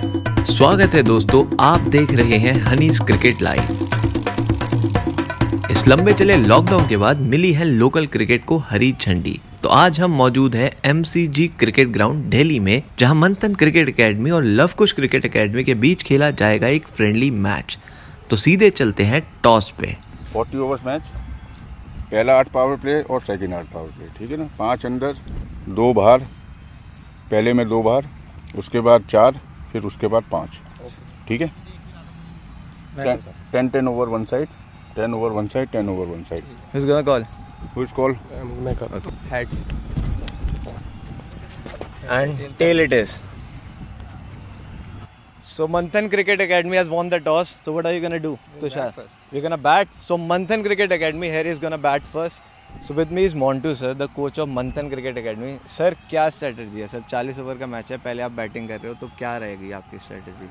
स्वागत है दोस्तों, आप देख रहे हैं हनीस क्रिकेट लाइव। इस लंबे चले लॉकडाउन के बाद मिली है लोकल क्रिकेट को हरी झंडी। तो आज हम मौजूद हैं MCG क्रिकेट ग्राउंड दिल्ली में, जहां मंथन क्रिकेट एकेडमी और लव कुश क्रिकेट एकेडमी के बीच खेला जाएगा एक फ्रेंडली मैच। तो सीधे चलते हैं टॉस पे। 40 ओवर्स मैच, पहला 8 पावर प्ले और सेकंड 8 पावर प्ले, ठीक है ना। 5 अंदर 2 बाहर, पहले में 2 बाहर, उसके बाद 4, फिर उसके बाद 5, ठीक है। 10 over one side, 10 over one side, 10 over one side. Who's gonna call? Who's call? मैं कर रहा हूँ। Heads. And tail it is. So Manthan Cricket Academy has won the toss. So what are you gonna do, Tushar? We're gonna bat. So Manthan Cricket Academy here is gonna bat first. So with me is Montu sir, the coach of Manthan Cricket Academy. Sir, क्या strategy है sir? 40 over का match है, पहले आप batting कर रहे हो, तो क्या रहेगी आपकी स्ट्रेटजी?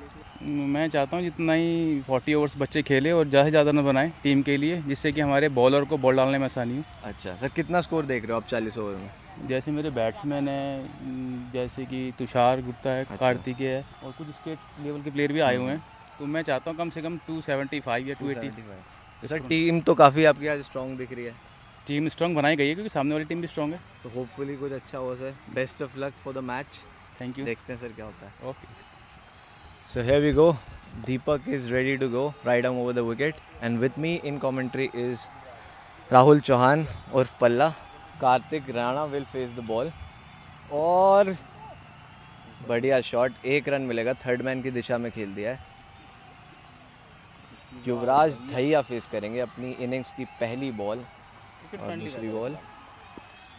मैं चाहता हूँ जितना ही 40 ओवर्स बच्चे खेले और ज़्यादा से ज़्यादा न बनाएं टीम के लिए, जिससे कि हमारे बॉलर को बॉल डालने में आसानी हो। अच्छा सर, कितना स्कोर देख रहे हो आप 40 ओवर में? जैसे मेरे बैट्समैन हैं, जैसे कि तुषार गुप्ता है, अच्छा। कार्तिकेय है और कुछ स्टेट लेवल के प्लेयर भी आए हुए हैं, तो मैं चाहता हूँ कम से कम 275 या 280। तो सर टीम तो काफ़ी आपकी आज स्ट्रॉन्ग दिख रही है। टीम स्ट्रॉन्ग बनाई गई है क्योंकि सामने वाली टीम भी स्ट्रॉन्ग है। तो होपफुली कुछ अच्छा हो sir. Best of luck for the match. Thank you. देखते हैं सर क्या होता है। Okay. So here we go. Deepak is ready to go, right arm over the wicket, and with me in commentary is Rahul Chauhan और पल्ला। Kartik Rana will face the ball और बढ़िया shot, 1 run मिलेगा। थर्ड मैन की दिशा में खेल दिया है। युवराज दहिया फेस करेंगे अपनी इनिंग्स की पहली बॉल और दूसरी बॉल,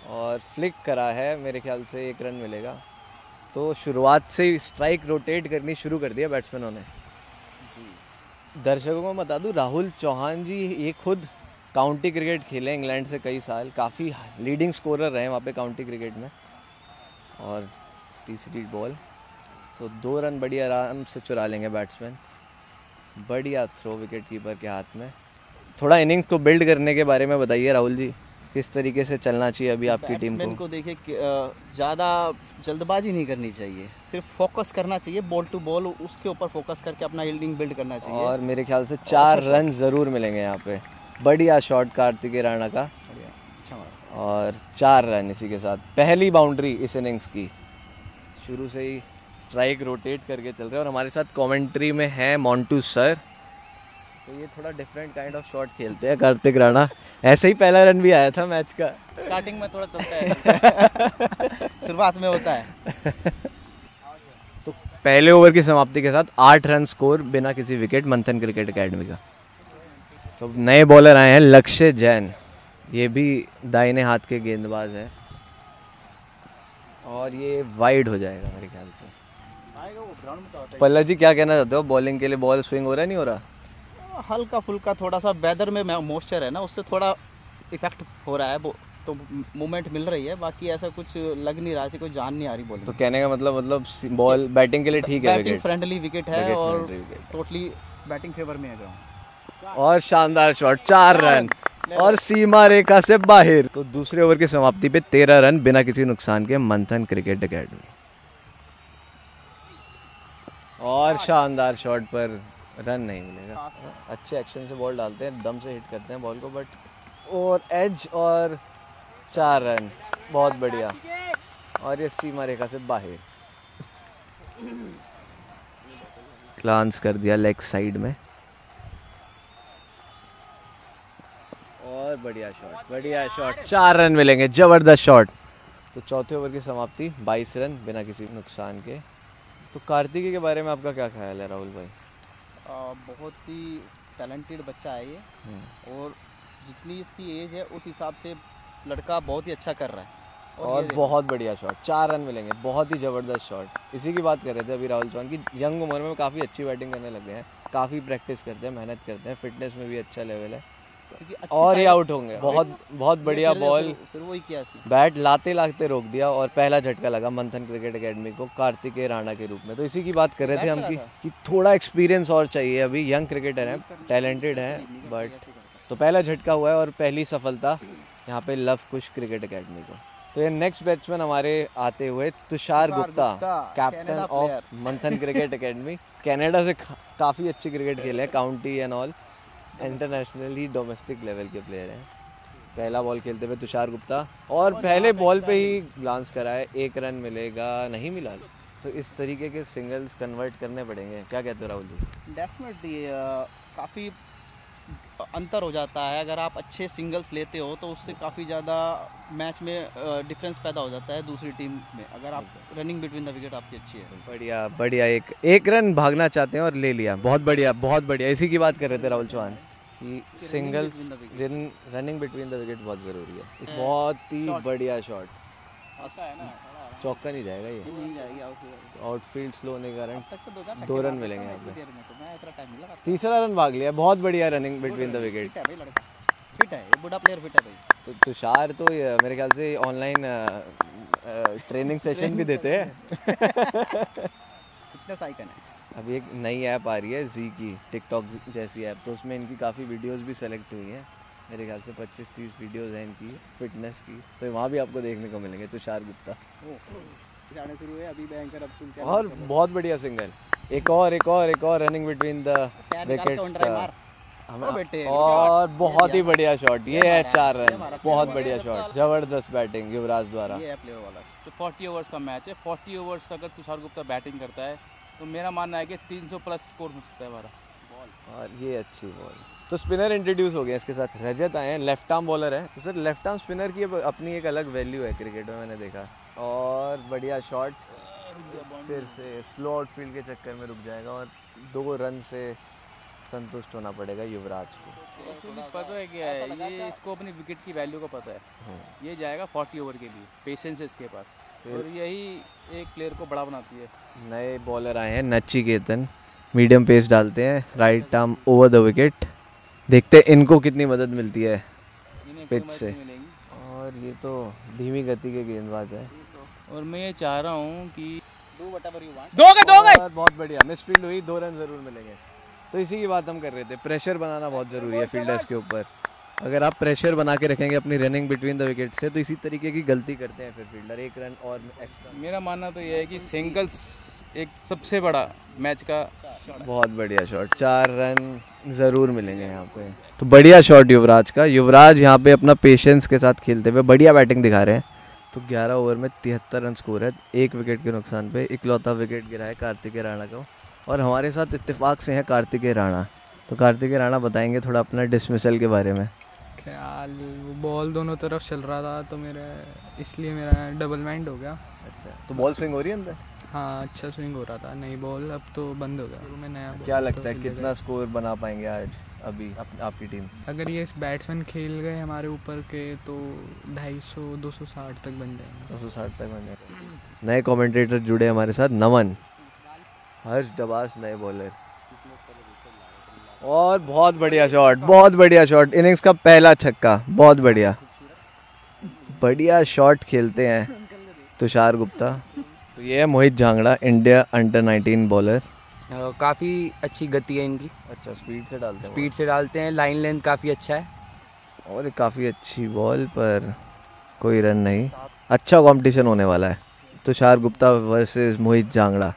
और फ्लिक करा है, मेरे ख्याल से 1 रन मिलेगा। तो शुरुआत से ही स्ट्राइक रोटेट करनी शुरू कर दिया बैट्समैनों ने। दर्शकों को बता दूं, राहुल चौहान जी ये खुद काउंटी क्रिकेट खेले इंग्लैंड से कई साल, काफ़ी लीडिंग स्कोरर रहे वहाँ पे काउंटी क्रिकेट में। और तीसरी बॉल, तो 2 रन बड़ी आराम से चुरा लेंगे बैट्समैन। बढ़िया थ्रो विकेट कीपर के हाथ में। थोड़ा इनिंग्स को बिल्ड करने के बारे में बताइए राहुल जी, किस तरीके से चलना चाहिए अभी आपकी टीम को? देखिए ज़्यादा जल्दबाजी नहीं करनी चाहिए, सिर्फ फोकस करना चाहिए, बॉल टू बॉल उसके ऊपर फोकस करके अपना फील्डिंग बिल्ड करना चाहिए। और मेरे ख्याल से 4 रन ज़रूर मिलेंगे यहाँ पे। बढ़िया शॉट कार्तिकेय राणा का, अच्छा मारा। और 4 रन इसी के साथ। पहली बाउंड्री इस इनिंग्स की। शुरू से ही स्ट्राइक रोटेट करके चल रहे हैं। और हमारे साथ कमेंट्री में है मोंटू सर। तो ये थोड़ा डिफरेंट काइंड ऑफ शॉट खेलते हैं कार्तिक राणा। ऐसे ही पहला रन भी आया था मैच का। स्टार्टिंग में थोड़ा चलता है शुरुआत में होता है। तो पहले ओवर की समाप्ति के साथ 8 रन स्कोर बिना किसी विकेट मंथन क्रिकेट एकेडमी का। तो नए बॉलर आए हैं लक्ष्य जैन, ये भी दाहिने हाथ के गेंदबाज हैं, और ये वाइड हो जाएगा मेरे ख्याल से। पल्ला जी क्या कहना चाहते हो बॉलिंग के लिए? बॉल स्विंग हो रहा है, नहीं हो रहा? हल्का फुल्का थोड़ा सा वेदर में मॉइस्चर है ना, उससे थोड़ा इफेक्ट हो रहा है, तो मूवमेंट मिल रही है। बाकी ऐसा कुछ लग नहीं रहा है, कोई जान नहीं आ रही बॉलिंग। तो कहने का मतलब बॉल बैटिंग के लिए ठीक है, बैटिंग फ्रेंडली विकेट है विकेट और friendly wicket. Totally batting favour में है ग्राउंड। और शानदार शॉट, 4 रन और सीमा रेखा से बाहर। तो दूसरे ओवर की समाप्ति पे 13 रन बिना किसी नुकसान के मंथन क्रिकेट एकेडमी। और शानदार शॉट पर रन नहीं मिलेगा। अच्छे एक्शन से बॉल डालते हैं, दम से हिट करते हैं बॉल को, बट और एज और 4 रन, बहुत बढ़िया। और ये सीमा रेखा से बाहर। ग्लांस कर दिया लेग साइड में, और बढ़िया शॉट, बढ़िया शॉट, 4 रन मिलेंगे, जबरदस्त शॉट। तो चौथे ओवर की समाप्ति 22 रन बिना किसी नुकसान के। तो कार्तिकेय के बारे में आपका क्या ख्याल है राहुल भाई? बहुत ही टैलेंटेड बच्चा है ये, और जितनी इसकी एज है उस हिसाब से लड़का बहुत ही अच्छा कर रहा है। और बहुत बढ़िया शॉट, 4 रन मिलेंगे, बहुत ही ज़बरदस्त शॉट। इसी की बात कर रहे थे अभी राहुल चौहान की, यंग उम्र में काफ़ी अच्छी बैटिंग करने लगे हैं, काफ़ी प्रैक्टिस करते हैं, मेहनत करते हैं, फिटनेस में भी अच्छा लेवल है, और ये आउट होंगे। बहुत बढ़िया बॉल, फिर वही किया इसने, बैट लाते लाते रोक दिया, और पहला झटका लगा मंथन क्रिकेट एकेडमी को कार्तिकेय राणा के रूप में। तो इसी की बात कर रहे थे हम कि थोड़ा एक्सपीरियंस और चाहिए। अभी यंग क्रिकेटर हैं, टैलेंटेड हैं, बट तो पहला झटका हुआ है और पहली सफलता यहाँ पे लव कुश क्रिकेट एकेडमी को। तो ये नेक्स्ट बैट्समैन हमारे आते हुए Tushar Gupta, captain Canada of मंथन क्रिकेट एकेडमी। कनाडा से काफ़ी अच्छी क्रिकेट खेले हैं, county and all, internationally domestic level के प्लेयर हैं। पहला बॉल खेलते हुए तुषार गुप्ता, और पहले बॉल पे ही ग्लांस करा है, 1 रन मिलेगा, नहीं मिला। तो इस तरीके के सिंगल्स कन्वर्ट करने पड़ेंगे। क्या कहते हो राहुल जी? डेफिनेटली काफ़ी अंतर हो जाता है। अगर आप अच्छे सिंगल्स लेते हो तो उससे काफ़ी ज़्यादा मैच में डिफरेंस पैदा हो जाता है दूसरी टीम में। अगर आप रनिंग बिटवीन द विकेट आपकी अच्छी है। बढ़िया बढ़िया, एक रन भागना चाहते हैं और ले लिया, बहुत बढ़िया बहुत बढ़िया। इसी की बात कर रहे थे राहुल चौहान कि singles running between the wicket बहुत ज़रूरी है। बहुत ही बढ़िया शॉट, चौका नहीं जाएगा ये, नहीं जाएगी आउटफील्ड स्लो होने के कारण तक तो 2 रन मिलेंगे यहाँ पे। मैं इतना टाइम नहीं लगा। तीसरा रन भाग लिया, बहुत बढ़िया running between the wicket. Fit है भाई लड़का, फिट है, ये बड़ा प्लेयर फिट है भाई। तो तुषार तो ये मेरे ख्याल से ऑनलाइन ट्रेनिंग सेशन भी देते हैं। फिटनेस आइकन है। अभी एक नई ऐप आ रही है जी की, टिकटॉक जैसी ऐप, तो उसमें इनकी काफ़ी वीडियोस भी सेलेक्ट हुई हैं। मेरे ख्याल से 25-30 वीडियोस हैं इनकी फिटनेस की, तो वहाँ भी आपको देखने को मिलेंगे तुषार गुप्ता। जाने शुरू हुए अभी बैंकर, अब तुम क्या और बहुत बढ़िया सिंगल, एक और रनिंग बिटवीन द विकेट्स का और बहुत ही बढ़िया शॉट। ये है 4 रन, बहुत बढ़िया शॉट, जबरदस्त बैटिंग युवराज द्वारा। ये है प्लेयर वाला। जो 40 ओवर्स का मैच है, 40 ओवर्स अगर तुषार गुप्ता बैटिंग करता है तो मेरा मानना है कि 300 प्लस स्कोर हो सकता है हमारा। और ये अच्छी बॉल, तो स्पिनर इंट्रोड्यूस हो गया इसके साथ। रजत आए हैं, लेफ्ट आर्म बॉलर है, तो सर लेफ्ट आर्म स्पिनर की अपनी एक अलग वैल्यू है क्रिकेट में, मैंने देखा। और बढ़िया शॉट, फिर से स्लो आउटफील्ड के चक्कर में रुक जाएगा और 2 रन से संतुष्ट होना पड़ेगा युवराज को। पता है क्या है, ये इसको अपनी विकेट की वैल्यू का पता है। ये जाएगा 40 ओवर के लिए, पेशेंस है इसके पास, और यही एक प्लेयर को बड़ा बनाती है। नए बॉलर आए हैं, नचिकेतन, मीडियम पेस डालते हैं, right arm over the wicket. देखते हैं इनको कितनी मदद मिलती है पिच से। और ये तो धीमी गति के गेंदबाज है, और मैं ये चाह रहा हूँ कि Do whatever you want. दो गए। और बहुत बढ़िया मिसफील्ड हुई, 2 रन ज़रूर मिलेंगे। तो इसी की बात हम कर रहे थे, प्रेशर बनाना बहुत ज़रूरी है फील्डर्स के ऊपर। अगर आप प्रेशर बना के रखेंगे अपनी रनिंग बिटवीन द विकेट से, तो इसी तरीके की गलती करते हैं फिर फील्डर, 1 रन और एक्स्ट्रा। मेरा मानना तो ये है कि सिंगल्स एक सबसे बड़ा मैच का बहुत बढ़िया शॉट, 4 रन ज़रूर मिलेंगे यहाँ पे। तो बढ़िया शॉट युवराज का, युवराज यहाँ पे अपना पेशेंस के साथ खेलते हुए बढ़िया बैटिंग दिखा रहे हैं। तो 11 ओवर में 73 रन स्कोर है, 1 विकेट के नुकसान पे। इकलौता विकेट गिरा है कार्तिकेय राणा को, और हमारे साथ इत्तेफाक से हैं कार्तिकेय राणा। तो कार्तिकेय राणा बताएंगे थोड़ा अपना डिसमिसल के बारे में। ख्याल वो बॉल दोनों तरफ चल रहा था, तो इसलिए मेरा डबल माइंड हो गया। अच्छा, तो बॉल स्विंग हो रही है अंदर? हाँ, अच्छा स्विंग हो रहा था, नई बॉल अब तो बंद हो गया। शुरू में नया क्या लगता है कितना स्कोर बना पाएंगे आज अभी आपकी टीम? अगर ये बैट्समैन खेल गए हमारे ऊपर के तो 250 260 तक बन जाएंगे। 260 तक बन जाएंगे। नए कमेंटेटर जुड़े हमारे साथ, नमन, हर्ष डबास नए बॉलर। और बहुत बढ़िया शॉट, बहुत बढ़िया शॉट, इनिंग्स का पहला छक्का, बहुत बढ़िया बढ़िया शॉट खेलते हैं तुषार गुप्ता। तो ये है मोहित झांगड़ा, इंडिया अंडर 19 बॉलर। काफ़ी अच्छी गति है इनकी। अच्छा, स्पीड से डालते हैं? स्पीड से डालते हैं, लाइन लेंथ काफ़ी अच्छा है। और काफ़ी अच्छी बॉल पर कोई रन नहीं। अच्छा कंपटीशन होने वाला है, तुषार गुप्ता वर्सेस मोहित झांगड़ा।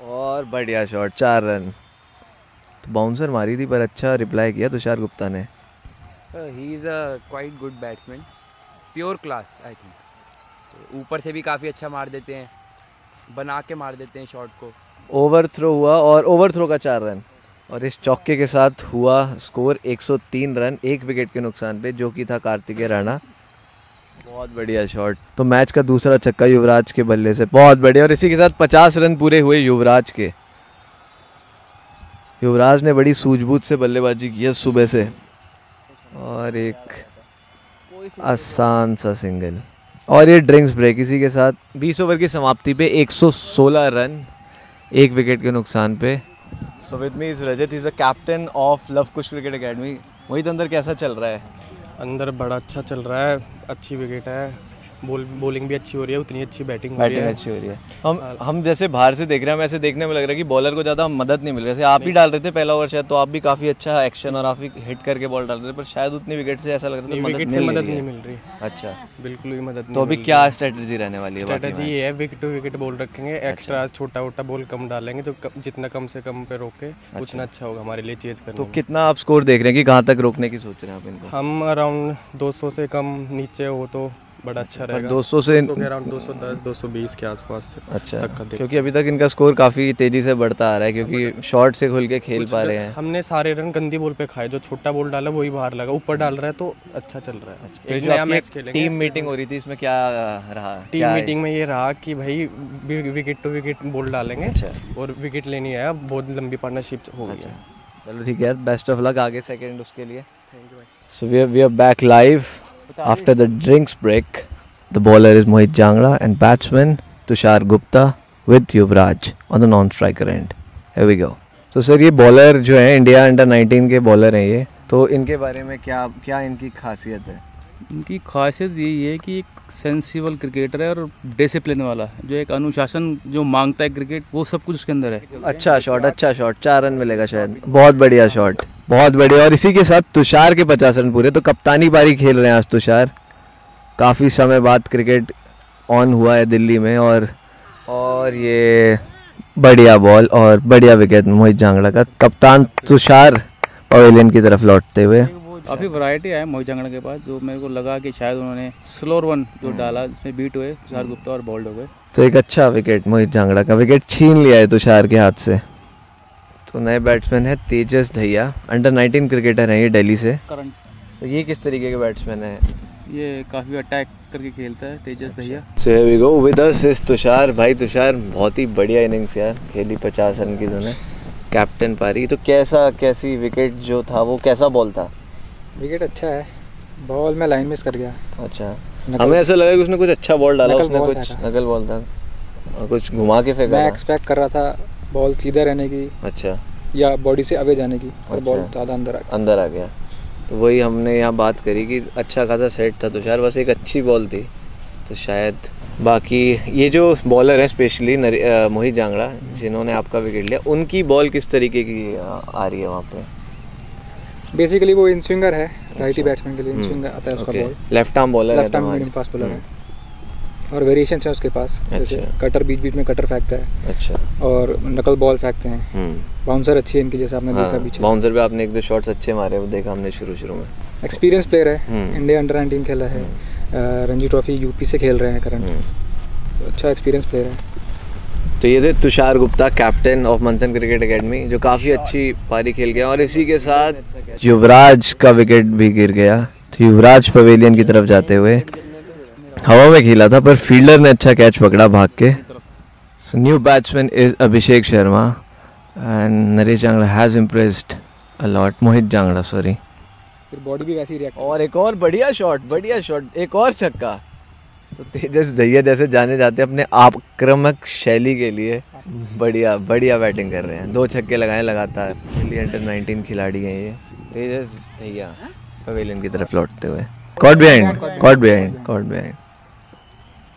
और बढ़िया शॉट, 4 रन। तो बाउंसर मारी थी पर अच्छा रिप्लाई किया तुषार गुप्ता ने। He is a quite good batsman, pure class I think. तो ऊपर से भी काफ़ी अच्छा मार देते हैं, बना के मार देते हैं शॉट को। ओवर थ्रो हुआ और ओवर थ्रो का 4 रन, और इस चौके के साथ हुआ स्कोर 103 रन, 1 विकेट के नुकसान पे, जो कि था कार्तिकेय राणा। बहुत बढ़िया शॉट। तो मैच का दूसरा छक्का युवराज के बल्ले से, बहुत बढ़िया। और इसी के साथ 50 रन पूरे हुए युवराज के। युवराज ने बड़ी सूझबूझ से बल्लेबाजी की है सुबह से, और एक आसान सा सिंगल, और ये ड्रिंक्स ब्रेक। इसी के साथ 20 ओवर की समाप्ति पे 116 रन, 1 विकेट के नुकसान पे। So with me is Rajat, is a captain of Luv Kush cricket academy. Mohit, अंदर कैसा चल रहा है? अंदर बड़ा अच्छा चल रहा है, अच्छी विकेट है, बॉलिंग भी अच्छी हो रही है, उतनी अच्छी बैटिंग हो रही बैटिंग है। अच्छी हो रही है। हम जैसे बाहर से देख रहे हैं, हमें ऐसे देखने में लग रहा है कि बॉलर को ज़्यादा मदद नहीं मिल रही। जैसे आप ही डाल रहे थे पहला ओवर शायद, तो आप भी काफ़ी अच्छा एक्शन और आप ही हिट करके बॉल डाल रहे थे, पर शायद उतनी विकेट से ऐसा लग रहा था विकेट से मदद नहीं मिल रही। अच्छा, बिल्कुल भी मदद नहीं। तो अभी क्या स्ट्रेटजी रहने वाली है? स्ट्रेटजी ये है, विकेट टू विकेट बॉल रखेंगे, एक्स्ट्रा छोटा मोटा बॉल कम डालेंगे, जो जितना कम से कम पे रोके उतना अच्छा होगा हमारे लिए चेज करने। तो कितना आप स्कोर देख रहे हैं कि कहाँ तक रोकने की सोच रहे हैं आप इनको? हम अराउंड 200 से कम नीचे हो तो बड़ा अच्छा रहेगा। 200 से अराउंड 210 220 के आसपास अच्छा तक का, क्योंकि अभी तक इनका स्कोर काफ़ी तेज़ी से बढ़ता आ रहा है, क्योंकि शॉर्ट से खुल के खेल पा रहे हैं। हमने सारे रन गंदी बॉल पे खाए, जो छोटा बॉल डाला वही बाहर लगा, ऊपर डाल रहा है तो अच्छा चल रहा है। तो जो आपकी टीम मीटिंग हो रही थी, इसमें क्या रहा? टीम मीटिंग में ये रहा कि भाई विकेट टू विकेट बॉल डालेंगे और विकेट लेनी है, बहुत लंबी पार्टनरशिप हो गई है। चलो ठीक है, बेस्ट ऑफ लक आगे सेकंड उसके लिए। So we are back live after the drinks break. The bowler is Mohit Jangra and batsman Tushar Gupta with Yuvraj on the non-striker end. Here we go. तो sir ये bowler जो है India under 19 के bowler हैं ये, तो इनके बारे में क्या इनकी खासियत है? इनकी खासियत यही है कि एक सेंसिबल क्रिकेटर है और डिसिप्लिन वाला, जो एक अनुशासन जो मांगता है क्रिकेट, वो सब कुछ उसके अंदर है। अच्छा शॉट, 4 रन मिलेगा शायद। बहुत बढ़िया शॉट, बहुत बढ़िया। और इसी के साथ तुषार के 50 रन पूरे, तो कप्तानी पारी खेल रहे हैं आज तुषार। काफ़ी समय बाद क्रिकेट ऑन हुआ है दिल्ली में, और ये बढ़िया बॉल और बढ़िया विकेट मोहित जांगड़ा का। कप्तान तुषार पवेलियन की तरफ लौटते हुए। काफ़ी वैरायटी है मोहित जांगड़ा के पास, जो मेरे को लगा कि शायद उन्होंने स्लोअर वन जो डाला जिसमें बीट हुए तुषार गुप्ता और बॉल्ड हो गए। तो एक अच्छा विकेट मोहित जांगड़ा का, विकेट छीन लिया है तुषार के हाथ से। तो नए बैट्समैन है तेजस दहिया, अंडर 19 क्रिकेटर हैं ये दिल्ली से। तो ये किस तरीके के बैट्समैन है? ये काफ़ी अटैक करके खेलता है Tejas Dahiya. So here we go with us is Tushar. भाई तुषार, बहुत ही बढ़िया इनिंग्स यार खेली, 50 रन की जोने, कैप्टन पारी। तो कैसी विकेट जो था वो कैसा बॉल था? विकेट अच्छा है, बॉल में लाइन मिस कर गया। अच्छा, हमें ऐसा लगा कि उसने कुछ अच्छा बॉल डाला, उसने कुछ नकल बॉल था और कुछ घुमा के फेंका। मैं एक्सपेक्ट कर रहा था बॉल सीधा रहने की, अच्छा, या बॉडी से अवे जाने की, और अच्छा, बॉल ज़्यादा अंदर आ गया। तो वही हमने यहाँ बात करी कि अच्छा खासा सेट था तुषार, बस एक अच्छी बॉल थी तो शायद। बाकी ये जो बॉलर है स्पेशली मोहित जांगड़ा जिन्होंने आपका विकेट लिया, उनकी बॉल किस तरीके की आ रही है वहाँ पे? बेसिकली वो इन स्विंगर है, राइटी बैट्समैन के लिए इन स्विंगर आता है उसका बॉल। लेफ्ट आर्म बॉलर है, left arm medium fast bowler है, और वेरिएशंस है उसके पास। जैसे कटर बीच में कटर फेंकता है, अच्छा, और नकल बॉल फेंकते हैं। बाउंसर अच्छी है इनकी, जैसे आपने देखा पीछे। बाउंसर पे आपने 1-2 शॉट्स अच्छे मारे, वो देखा हमने शुरू में। एक्सपीरियंस प्लेयर है, इंडिया अंडर 19 खेला है, रणजी ट्रॉफी यूपी से खेल रहे हैं करंट। अच्छा एक्सपीरियंस प्लेयर है। तो ये थे तुषार गुप्ता, कैप्टन ऑफ मंथन क्रिकेट एकेडमी, जो काफ़ी अच्छी पारी खेल गया। और इसी के साथ युवराज का विकेट भी गिर गया। तो युवराज पवेलियन की तरफ जाते हुए हवा में खेला था, पर फील्डर ने अच्छा कैच पकड़ा भाग के। So new batsman is Abhishek Sharma and Naresh Jangra has impressed a lot. Mohit Jangra, sorry. फिर बॉडी भी वैसी रिएक्ट। और एक और बढ़िया शॉट, एक और छक्का। तो तेजस दहिया जैसे जाने जाते अपने आक्रामक शैली के लिए बढ़िया बैटिंग कर रहे हैं। 2 छक्के लगाए लगातार। दिल्ली अंडर 19 खिलाड़ी हैं ये। तेजस दहिया पवेलियन की तरफ लौटते हुए। कॉट बिहाइंड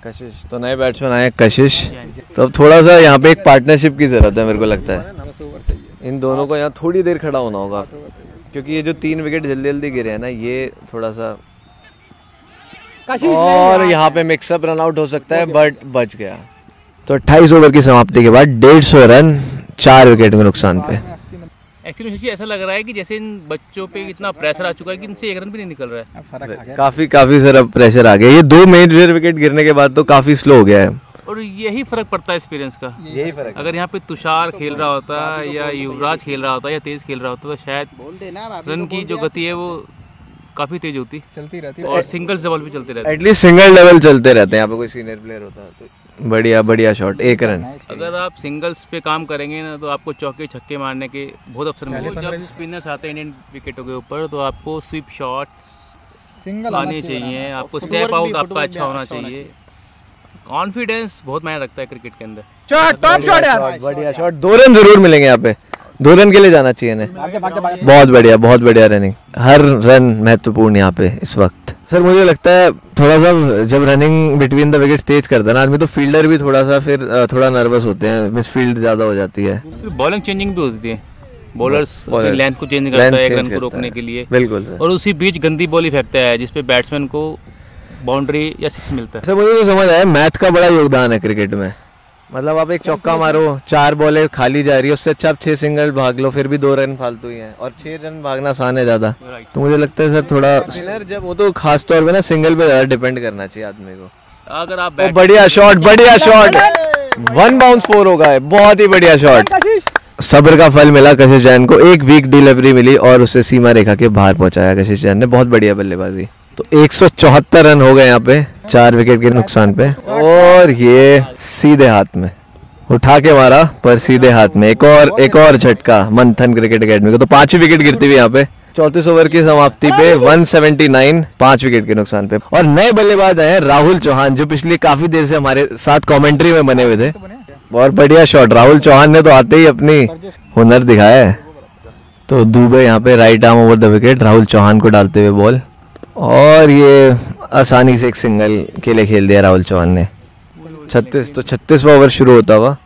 कशिश। तो नए बैट्समैन आए कशिश। तो अब थोड़ा सा यहाँ पे एक पार्टनरशिप की ज़रूरत है, मेरे को लगता है इन दोनों को यहाँ थोड़ी देर खड़ा होना होगा, क्योंकि ये जो 3 विकेट जल्दी गिरे हैं ना, ये थोड़ा सा, और यहाँ पे मिक्सअप रन आउट हो सकता है, बट बच गया। तो 28 ओवर की समाप्ति के बाद 150 रन 4 विकेट के नुकसान पे। एक्चुअली मुझे ऐसा लग रहा है कि जैसे इन बच्चों पे इतना प्रेशर आ चुका है कि इनसे 1 रन भी नहीं निकल रहा है। काफी सारा प्रेशर आ गया। ये 2 मेजर विकेट गिरने के बाद तो काफी स्लो हो गया है, और यही फर्क पड़ता है एक्सपीरियंस का। यही फर्क। अगर यहाँ पे तुषार खेल रहा होता या युवराज खेल रहा होता या तेज खेल रहा होता तो शायद रन की जो गति है वो काफी तेज होती, चलती रहती, और सिंगल्स डबल भी चलते रहते। एटलीस्ट सिंगल डबल चलते रहते हैं। यहाँ पे कोई सीनियर प्लेयर होता तो बढ़िया शॉट, 1 रन। अगर आप सिंगल्स पे काम करेंगे ना, तो आपको चौके छक्के मारने के बहुत अवसर मिलेंगे। जब स्पिनर्स आते हैं इंडियन विकेटों के ऊपर, तो आपको स्वीप शॉट आने चाहिए, आपको स्टेप आउट आपका अच्छा होना चाहिए। कॉन्फिडेंस बहुत मायने रखता है क्रिकेट के अंदर। टॉप शॉट यार, बढ़िया शॉट। 2 रन जरूर मिलेंगे यहाँ पे। 2 रन के लिए जाना चाहिए इन्हें। बहुत बढ़िया रनिंग, हर रन महत्वपूर्ण यहाँ पे इस वक्त। सर मुझे लगता है थोड़ा सा जब रनिंग बिटवीन द विकेट तेज करता है ना आदमी, तो फील्डर भी थोड़ा नर्वस होते हैं, मिसफील्ड ज्यादा हो जाती है। बॉलिंग चेंजिंग भी होती है, बॉलर्स लेंथ को चेंज करता है एक रन को रोकने के लिए। बिल्कुल, और उसी बीच गंदी बॉल ही फेंकता है जिसपे बैट्समैन को बाउंड्री या 6 मिलता है। सर मुझे तो समझ आया मैथ का बड़ा योगदान है क्रिकेट में। मतलब आप एक चौका मारो, 4 बॉलें खाली जा रही है, उससे अच्छा आप 6 सिंगल भाग लो, फिर भी 2 रन फालतू ही हैं, और 6 रन भागना आसान है ज्यादा। तो मुझे लगता है सर थोड़ा स्पिनर जब वो तो खास तौर पे ना सिंगल पे ज्यादा डिपेंड करना चाहिए आदमी को। अगर आप बढ़िया शॉट 1 बाउंस 4 होगा है, बहुत ही बढ़िया शॉट। सब्र का फल मिला कशिश जैन को, एक वीक डिलीवरी मिली और उसे सीमा रेखा के बाहर पहुंचाया कशिश जैन ने, बहुत बढ़िया बल्लेबाजी। तो 174 रन हो गए यहाँ पे 4 विकेट के नुकसान पे, और ये सीधे हाथ में उठा के मारा, पर सीधे हाथ में एक और झटका मंथन क्रिकेट एकेडमी को। तो 5 विकेट गिरती हुई यहाँ पे 34 ओवर की समाप्ति पे 179, 5 विकेट के नुकसान पे। और नए बल्लेबाज आए हैं राहुल चौहान, जो पिछली काफी देर से हमारे साथ कमेंट्री में बने हुए थे। बहुत बढ़िया शॉट, राहुल चौहान ने तो आते ही अपनी हुनर दिखाया है। तो दुबे यहाँ पे right arm over the wicket, Rahul Chauhan को डालते हुए बॉल, और ये आसानी से एक सिंगल के लिए खेल दिया राहुल चौहान ने। 36वां ओवर शुरू होता हुआ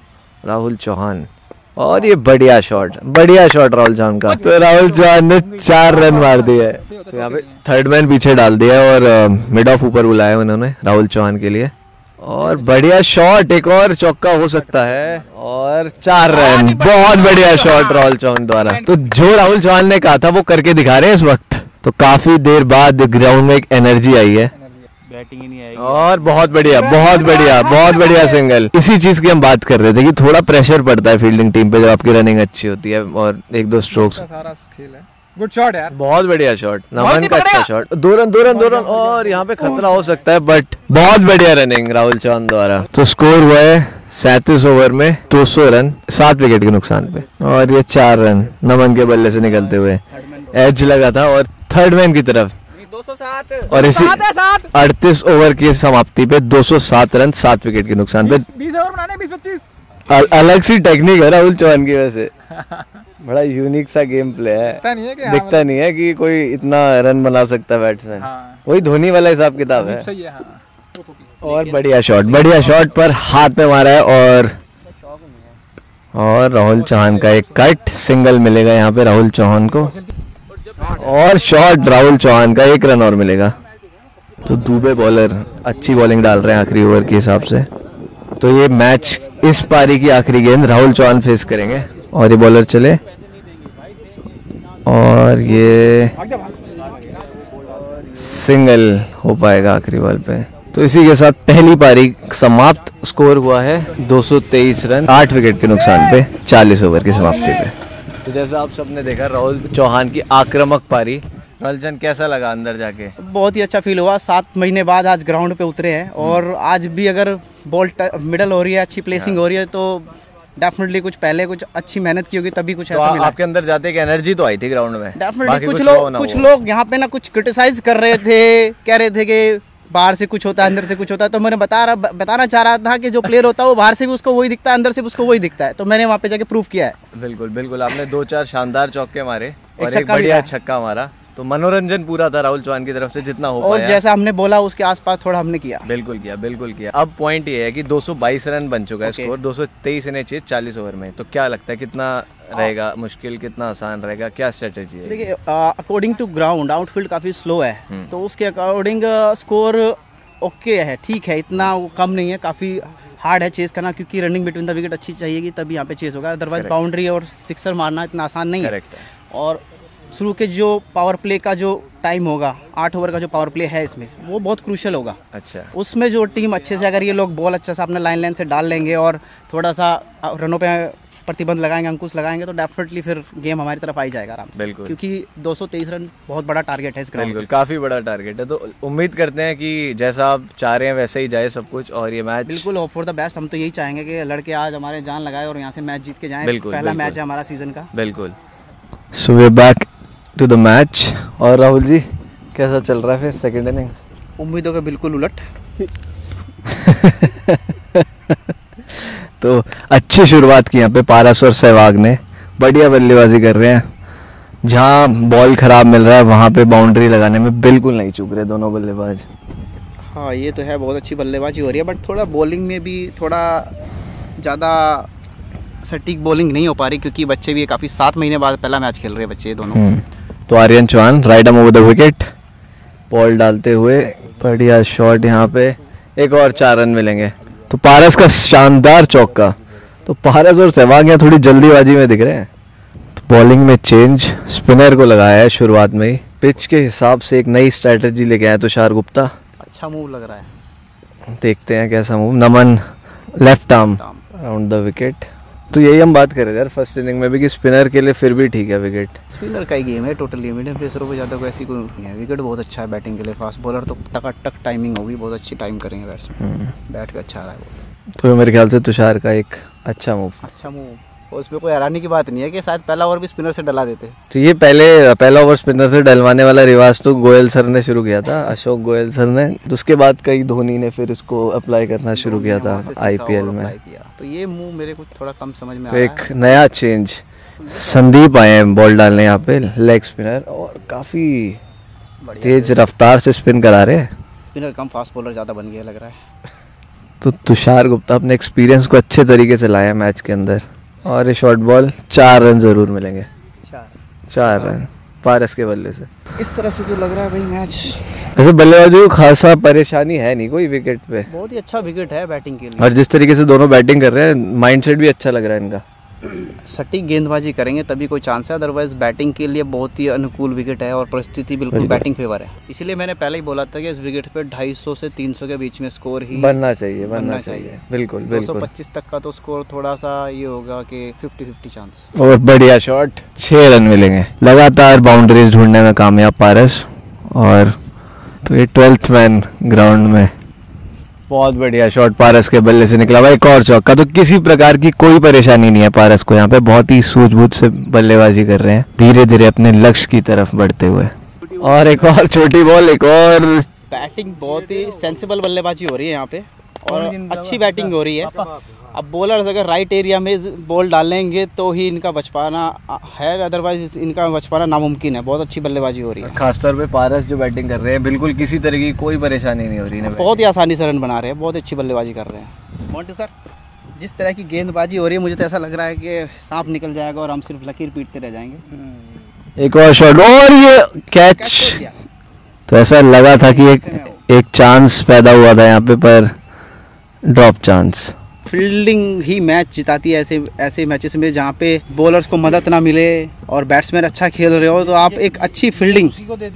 राहुल चौहान, और ये बढ़िया शॉट राहुल चौहान का। तो राहुल चौहान ने 4 रन मार दिए। तो यहाँ पे थर्ड मैन पीछे डाल दिया और मिड ऑफ ऊपर बुलाया उन्होंने राहुल चौहान के लिए, और बढ़िया शॉट, एक और चौका हो सकता है, और 4 रन। बहुत बढ़िया शॉट राहुल चौहान द्वारा। तो जो राहुल चौहान ने कहा था वो करके दिखा रहे हैं इस वक्त। तो काफी देर बाद ग्राउंड में एक एनर्जी आई है, बैटिंग ही नहीं आएगी, और बहुत बढ़िया सिंगल। इसी चीज की हम बात कर रहे थे कि थोड़ा प्रेशर पड़ता है फील्डिंग टीम पे जब आपकी रनिंग अच्छी होती है और 1-2 स्ट्रोक्स। गुड शॉट यार, बहुत बढ़िया शॉट, नमन का अच्छा शॉट। 2 रन, और यहाँ पे खतरा हो सकता है, बट बहुत बढ़िया रनिंग राहुल चौहान द्वारा। तो स्कोर हुआ है 37 ओवर में 200 रन 7 विकेट के नुकसान पे, और ये 4 रन नमन के बल्ले से निकलते हुए, एज लगा था और थर्ड मैन की तरफ 207, और इसी 38 ओवर की समाप्ति पे 207 रन 7 विकेट के नुकसान पे। 20 ओवर बनाने 20-25 अलग सी टेक्निक है राहुल चौहान की वैसे, बड़ा यूनिक सा गेम प्ले है। दिखता नहीं है कि कोई इतना रन बना सकता है बैट्समैन। वही धोनी वाला हिसाब किताब है। और बढ़िया शॉट पर हाथ में मारा है, और राहुल चौहान का एक कट सिंगल मिलेगा यहाँ पे राहुल चौहान को, और शॉट राहुल चौहान का 1 रन और मिलेगा। तो दुबे बॉलर अच्छी बॉलिंग डाल रहे हैं आखिरी ओवर के हिसाब से। तो ये मैच इस पारी की आखिरी गेंद राहुल चौहान फेस करेंगे, और ये बॉलर चले, और ये सिंगल हो पाएगा आखिरी बॉल पे। तो इसी के साथ पहली पारी समाप्त। स्कोर हुआ है 223 रन 8 विकेट के नुकसान पे 40 ओवर की समाप्ति पे। तो जैसा आप सबने देखा राहुल चौहान की आक्रामक पारी, राहुल चौहान कैसा लगा अंदर जाके? बहुत ही अच्छा फील हुआ। 7 महीने बाद आज ग्राउंड पे उतरे हैं, और आज भी अगर बॉल मिडल हो रही है, अच्छी प्लेसिंग हो रही है, तो डेफिनेटली कुछ अच्छी मेहनत की होगी तभी कुछ ऐसा मिला। आपके अंदर जाते एक एनर्जी तो आई थी ग्राउंड में। डेफिनेटली कुछ लोग यहाँ पे ना कुछ क्रिटिसाइज कर रहे थे, कह रहे थे कि बाहर से कुछ होता है अंदर से कुछ होता है। तो मैंने बताना चाह रहा था कि जो प्लेयर होता है वो बाहर से भी उसको वही दिखता है, अंदर से भी उसको वही दिखता है। तो मैंने वहाँ पे जाके प्रूव किया है। बिल्कुल आपने 2-4 शानदार चौके मारे और एक बढ़िया छक्का मारा। तो मनोरंजन पूरा था राहुल चौहान की तरफ से जितना हो पाया, और जैसा हमने बोला उसके आसपास थोड़ा हमने किया। बिल्कुल किया। अब पॉइंट ये है कि 222 रन बन चुका है स्कोर, 223 इन्हें चाहिए 40 ओवर में। तो क्या लगता है कितना रहेगा मुश्किल, कितना आसान रहेगा, क्या स्ट्रेटेजी है? देखिए, अकॉर्डिंग टू ग्राउंड आउटफील्ड काफी स्लो है, तो उसके अकॉर्डिंग स्कोर ओके है, ठीक है, इतना कम नहीं है। काफी हार्ड है चेस करना, क्योंकि रनिंग बिटवीन द विकेट अच्छी चाहिएगी तभी यहाँ पे चेस होगा, अदरवाइज बाउंड्री और सिक्सर मारना इतना आसान नहीं है। और शुरू के जो पावर प्ले का जो टाइम होगा, 8 ओवर का जो पावर प्ले है इसमें, वो बहुत क्रूशियल होगा। अच्छा, उसमें जो टीम अच्छे से, अगर ये लोग बॉल अच्छा सा अपने लाइन से डाल लेंगे और थोड़ा सा रनों पे प्रतिबंध लगाएंगे, अंकुश लगाएंगे, तो डेफिनेटली फिर गेम हमारी तरफ आ ही जाएगा आराम से। बिल्कुल, क्योंकि 223 रन बहुत बड़ा टारगेट है इस ग्राउंड। बिल्कुल, काफी बड़ा टारगेट है। तो उम्मीद करते हैं कि जैसा आप चाह रहे हैं वैसे ही जाए सब कुछ, और ये मैच बिल्कुल होप फॉर द बेस्ट। हम तो यही चाहेंगे कि लड़के आज हमारे जान लगाए और यहाँ से मैच जीत के जाएं। पहला मैच है हमारा सीजन का। बिल्कुल। So we are back to the match. और राहुल जी कैसा चल रहा है फिर सेकंड इनिंग्स? उम्मीदों के बिल्कुल उलट। तो अच्छी शुरुआत की यहाँ पे पारस और सहवाग ने, बढ़िया बल्लेबाजी कर रहे हैं। जहाँ बॉल ख़राब मिल रहा है वहाँ पे बाउंड्री लगाने में बिल्कुल नहीं चूक रहे दोनों बल्लेबाज। हाँ ये तो है, बहुत अच्छी बल्लेबाजी हो रही है, बट थोड़ा बॉलिंग में भी थोड़ा ज़्यादा सटीक बॉलिंग नहीं हो पा रही, क्योंकि बच्चे भी काफ़ी 7 महीने बाद पहला मैच खेल रहे हैं बच्चे दोनों। तो Aryan Chauhan right arm over the wicket, ball डालते हुए बढ़िया शॉट, यहाँ पे एक और 4 रन मिलेंगे। तो पारस का शानदार चौका। तो पारस और सहवाग यहाँ थोड़ी जल्दीबाजी में दिख रहे हैं। तो बॉलिंग में चेंज स्पिनर को लगाया है शुरुआत में ही। पिच के हिसाब से एक नई स्ट्रैटेजी लेके आए तुषार गुप्ता। अच्छा मूव लग रहा है, देखते हैं कैसा move. Naman left arm around the wicket. तो यही हम बात कर रहे थे यार फर्स्ट इनिंग में भी कि स्पिनर के लिए फिर भी ठीक है विकेट। स्पिनर का ही गेम है टोटली, मीडियम पेसरों पे ज़्यादा कोई ऐसी कोई नहीं है। विकेट बहुत अच्छा है बैटिंग के लिए, फास्ट बॉलर तो टक टाइमिंग होगी, बहुत अच्छी टाइम करेंगे बैट्समैन, बैट पे अच्छा आ रहा है वो। तो मेरे ख्याल से तुषार का एक अच्छा मूव। और उसमें कोई हैरानी की बात नहीं है कि शायद पहला ओवर भी स्पिनर से डला देते। तो ये पहला ओवर स्पिनर से डलवाने वाला रिवाज तो गोयल सर ने शुरू किया था, अशोक गोयल सर ने। तो उसके बाद कई धोनी ने फिर इसको अप्लाई करना शुरू किया था IPL में। तो ये मूव मेरे को थोड़ा कम समझ में तो आया। एक नया चेंज, संदीप आए हैं बॉल डालने यहाँ पे, लेग स्पिनर, और काफ़ी तेज रफ्तार से स्पिन करा रहे हैं। स्पिनर कम फास्ट बॉलर ज़्यादा बन गया लग रहा है। तो तुषार गुप्ता अपने एक्सपीरियंस को अच्छे तरीके से लाया मैच के अंदर। और ये शॉर्ट बॉल 4 रन ज़रूर मिलेंगे, 4 रन पारस के बल्ले से। इस तरह से जो लग रहा है भाई मैच, ऐसे बल्लेबाजों को खासा परेशानी है नहीं कोई विकेट पे। बहुत ही अच्छा विकेट है बैटिंग के लिए। और जिस तरीके से दोनों बैटिंग कर रहे हैं, माइंडसेट भी अच्छा लग रहा है इनका। सटीक गेंदबाजी करेंगे तभी कोई चांस है, अदरवाइज बैटिंग के लिए बहुत ही अनुकूल विकेट है और परिस्थिति बिल्कुल बैटिंग फेवर है। इसीलिए मैंने पहले ही बोला था कि इस विकेट पे 250 से 300 के बीच में स्कोर ही बनना चाहिए। बिल्कुल 225 तक का तो स्कोर थोड़ा सा ये होगा कि 50-50 चांस। और बढ़िया शॉट, 6 रन मिलेंगे। लगातार बाउंड्रीज ढूंढने में कामयाब पारस। और तो ये 12th मैन ग्राउंड में, बहुत बढ़िया शॉट पारस के बल्ले से निकला भाई, एक और चौका। तो किसी प्रकार की कोई परेशानी नहीं है पारस को यहाँ पे, बहुत ही सूझबूझ से बल्लेबाजी कर रहे हैं, धीरे धीरे अपने लक्ष्य की तरफ बढ़ते हुए। और एक और छोटी बॉल, एक और। बैटिंग बहुत ही सेंसिबल बल्लेबाजी हो रही है यहाँ पे और अच्छी बैटिंग हो रही है। अब बॉलर्स अगर राइट एरिया में बॉल डालेंगे तो ही इनका बच पाना है, अदरवाइज इनका बच पाना नामुमकिन है। बहुत अच्छी बल्लेबाजी हो रही है, खासतौर पे पारस जो बैटिंग कर रहे हैं, बिल्कुल किसी तरह की कोई परेशानी नहीं हो रही है, बहुत ही आसानी से रन बना रहे हैं, बहुत अच्छी बल्लेबाजी कर रहे हैं। मोंटू सर, जिस तरह की गेंदबाजी हो रही है मुझे तो ऐसा लग रहा है कि सांप निकल जाएगा और हम सिर्फ लकीर पीटते रह जाएंगे। एक और शॉट और ये कैच। तो ऐसा लगा था कि एक चांस पैदा हुआ था यहाँ पे, पर ड्रॉप चांस। फील्डिंग ही मैच जिताती है ऐसे मैचेस में जहाँ पे बॉलर्स को मदद ना मिले और बैट्समैन अच्छा खेल रहे हो, तो आप एक अच्छी फील्डिंग,